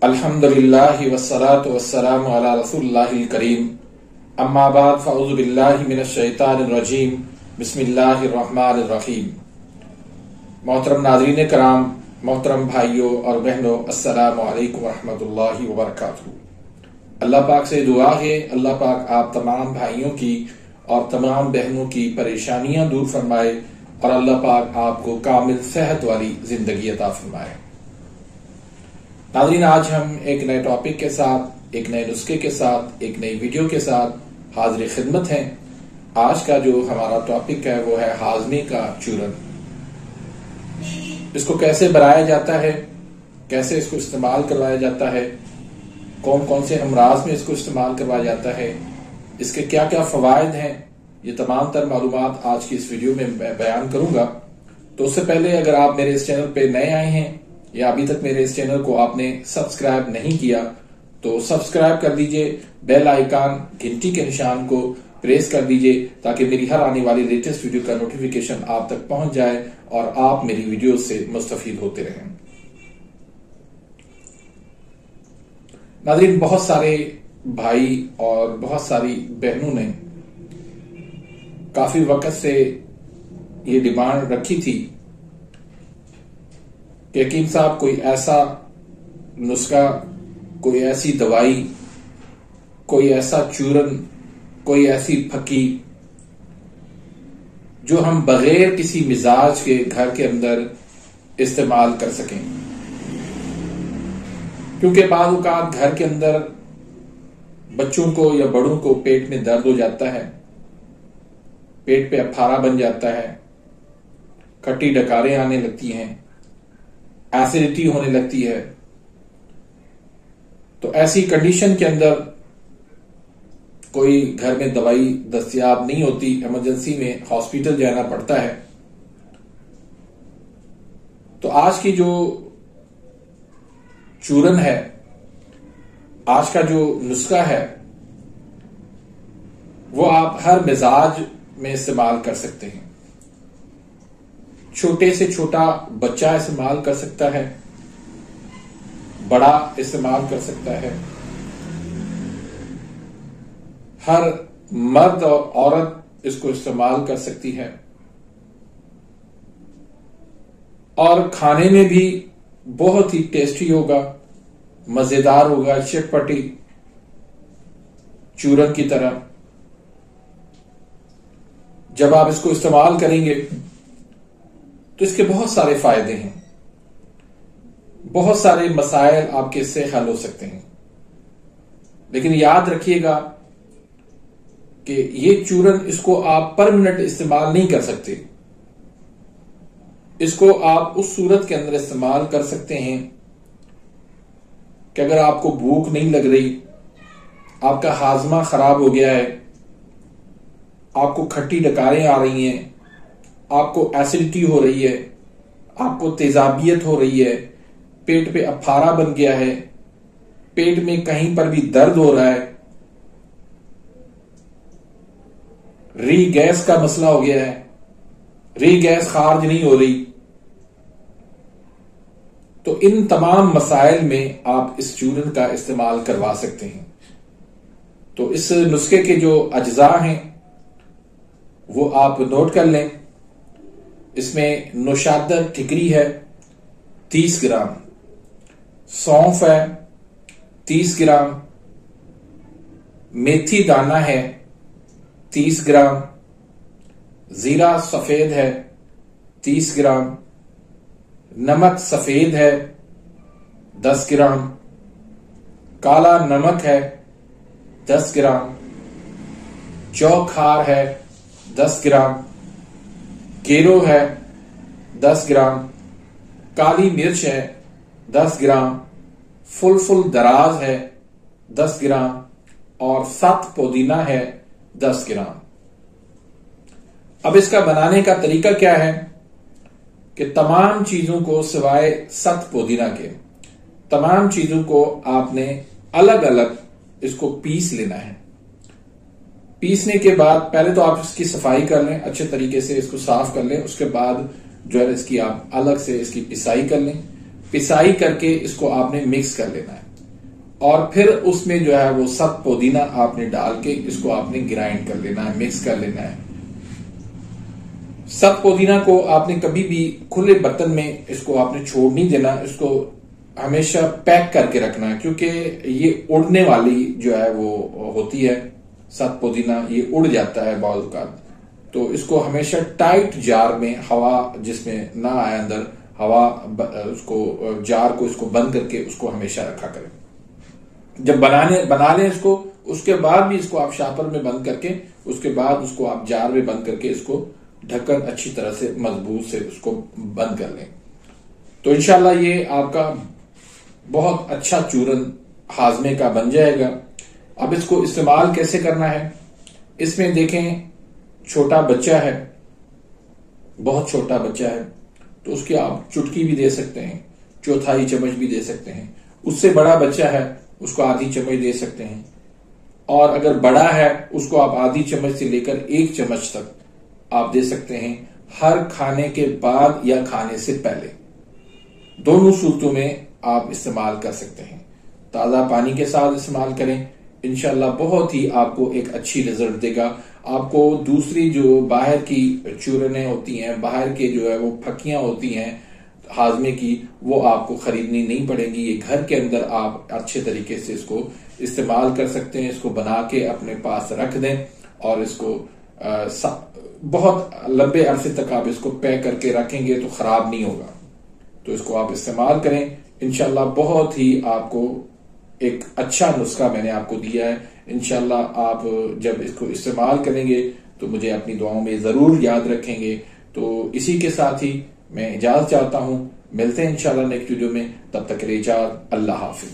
अल्हम्दुलिल्लाहि वस्सलातु वस्सलामु अला रसूलिल्लाहिल करीम। अम्मा बाद फ़अऊज़ु बिल्लाहि मिनश शैतानिर रजीम। बिस्मिल्लाहिर रहमानिर रहीम। मोहतरम नाज़रीन कराम, मोहतरम भाइयों और बहनों, अस्सलामु अलैकुम वरहमतुल्लाहि वबरकातुहू। अल्लाह पाक से दुआ है, अल्लाह पाक आप तमाम भाइयों की और तमाम बहनों की परेशानियां दूर फरमाए और अल्लाह पाक आपको कामिल सेहत वाली जिंदगी अता फरमाए। नाज़रीन, आज हम एक नए टॉपिक के साथ, एक नए नुस्खे के साथ, एक नई वीडियो के साथ हाजिर खिदमत हैं। आज का जो हमारा टॉपिक है वो है हाजमे का चूरन। इसको कैसे बनाया जाता है, कैसे इसको इस्तेमाल करवाया जाता है, कौन कौन से अमराज में इसको इस्तेमाल करवाया जाता है, इसके क्या क्या फवायद हैं, ये तमाम तर मालूमात आज की इस वीडियो में बयान करूंगा। तो उससे पहले अगर आप मेरे इस चैनल पे नए आए हैं या अभी तक मेरे इस चैनल को आपने सब्सक्राइब नहीं किया तो सब्सक्राइब कर दीजिए, बेल आइकन घंटी के निशान को प्रेस कर दीजिए ताकि मेरी हर आने वाली लेटेस्ट वीडियो का नोटिफिकेशन आप तक पहुंच जाए और आप मेरी वीडियो से मुस्तफीद होते रहें। नाज़रीन, बहुत सारे भाई और बहुत सारी बहनों ने काफी वक्त से ये डिमांड रखी थी कि हकीम साहब कोई ऐसा नुस्खा, कोई ऐसी दवाई, कोई ऐसा चूरन, कोई ऐसी फकी जो हम बगैर किसी मिजाज के घर के अंदर इस्तेमाल कर सकें। क्योंकि बाज़ औक़ात घर के अंदर बच्चों को या बड़ों को पेट में दर्द हो जाता है, पेट पे अफारा बन जाता है, खट्टी डकारें आने लगती हैं, एसिडिटी होने लगती है। तो ऐसी कंडीशन के अंदर कोई घर में दवाई दस्तयाब नहीं होती, इमरजेंसी में हॉस्पिटल जाना पड़ता है। तो आज की जो चूरन है, आज का जो नुस्खा है, वो आप हर मिजाज में इस्तेमाल कर सकते हैं। छोटे से छोटा बच्चा इस्तेमाल कर सकता है, बड़ा इस्तेमाल कर सकता है, हर मर्द और औरत इसको इस्तेमाल कर सकती है और खाने में भी बहुत ही टेस्टी होगा, मजेदार होगा, चटपटी चूरन की तरह। जब आप इसको इस्तेमाल करेंगे तो इसके बहुत सारे फायदे हैं, बहुत सारे मसाइल आपके इससे हल हो सकते हैं। लेकिन याद रखिएगा कि ये चूरन, इसको आप परमानेंट इस्तेमाल नहीं कर सकते। इसको आप उस सूरत के अंदर इस्तेमाल कर सकते हैं कि अगर आपको भूख नहीं लग रही, आपका हाजमा खराब हो गया है, आपको खट्टी डकारें आ रही हैं, आपको एसिडिटी हो रही है, आपको तेजाबियत हो रही है, पेट पे अफारा बन गया है, पेट में कहीं पर भी दर्द हो रहा है, री गैस का मसला हो गया है, री गैस खारिज नहीं हो रही, तो इन तमाम मसाइल में आप इस चूरन का इस्तेमाल करवा सकते हैं। तो इस नुस्खे के जो अज्जा हैं वो आप नोट कर लें। इसमें नौशादर ठिकरी है 30 ग्राम, सौंफ है 30 ग्राम, मेथी दाना है 30 ग्राम, जीरा सफेद है 30 ग्राम, नमक सफेद है 10 ग्राम, काला नमक है 10 ग्राम, चौखार है 10 ग्राम, केरो है 10 ग्राम, काली मिर्च है 10 ग्राम, फुल दराज है 10 ग्राम और 7 पुदीना है 10 ग्राम। अब इसका बनाने का तरीका क्या है कि तमाम चीजों को सिवाय 7 पुदीना के, तमाम चीजों को आपने अलग अलग इसको पीस लेना है। पीसने के बाद पहले तो आप इसकी सफाई कर लें, अच्छे तरीके से इसको साफ कर लें। उसके बाद जो है इसकी आप अलग से इसकी पिसाई कर लें। पिसाई करके इसको आपने मिक्स कर लेना है और फिर उसमें जो है वो सब पुदीना आपने डाल के इसको आपने ग्राइंड कर लेना है, मिक्स कर लेना है। सब पुदीना को आपने कभी भी खुले बर्तन में इसको आपने छोड़ नहीं देना, इसको हमेशा पैक करके रखना है क्योंकि ये उड़ने वाली जो है वो होती है। सब पुदीना ये उड़ जाता है बाउल का, तो इसको हमेशा टाइट जार में, हवा जिसमें ना आए अंदर, हवा उसको जार को इसको बंद करके उसको हमेशा रखा करें। जब बना लें इसको, उसके बाद भी इसको आप शापर में बंद करके, उसके बाद उसको आप जार में बंद करके इसको ढक्कन अच्छी तरह से मजबूत से उसको बंद कर लें। तो इंशाल्लाह ये आपका बहुत अच्छा चूरन हाजमे का बन जाएगा। अब इसको इस्तेमाल कैसे करना है, इसमें देखें छोटा बच्चा है, बहुत छोटा बच्चा है, तो उसकी आप चुटकी भी दे सकते हैं, चौथाई चम्मच भी दे सकते हैं। उससे बड़ा बच्चा है उसको आधी चम्मच दे सकते हैं, और अगर बड़ा है उसको आप आधी चम्मच से लेकर 1 चम्मच तक आप दे सकते हैं, हर खाने के बाद या खाने से पहले। दोनों सूरतों में आप इस्तेमाल कर सकते हैं। ताजा पानी के साथ इस्तेमाल करें, इंशाल्लाह बहुत ही आपको एक अच्छी रिजल्ट देगा। आपको दूसरी जो बाहर की चूरनें होती हैं, बाहर के जो है वो फकियां होती हैं हाजमे की, वो आपको खरीदनी नहीं पड़ेंगी। ये घर के अंदर आप अच्छे तरीके से इसको इस्तेमाल कर सकते हैं। इसको बना के अपने पास रख दें और इसको बहुत लंबे अरसे तक आप इसको पैक करके रखेंगे तो खराब नहीं होगा। तो इसको आप इस्तेमाल करें, इंशाल्लाह बहुत ही आपको एक अच्छा नुस्खा मैंने आपको दिया है। इंशाल्लाह आप जब इसको इस्तेमाल करेंगे तो मुझे अपनी दुआओं में जरूर याद रखेंगे। तो इसी के साथ ही मैं इजाजत चाहता हूं, मिलते हैं इंशाल्लाह नेक्स्ट वीडियो में, तब तक के लिए इजाजत, अल्लाह हाफिज।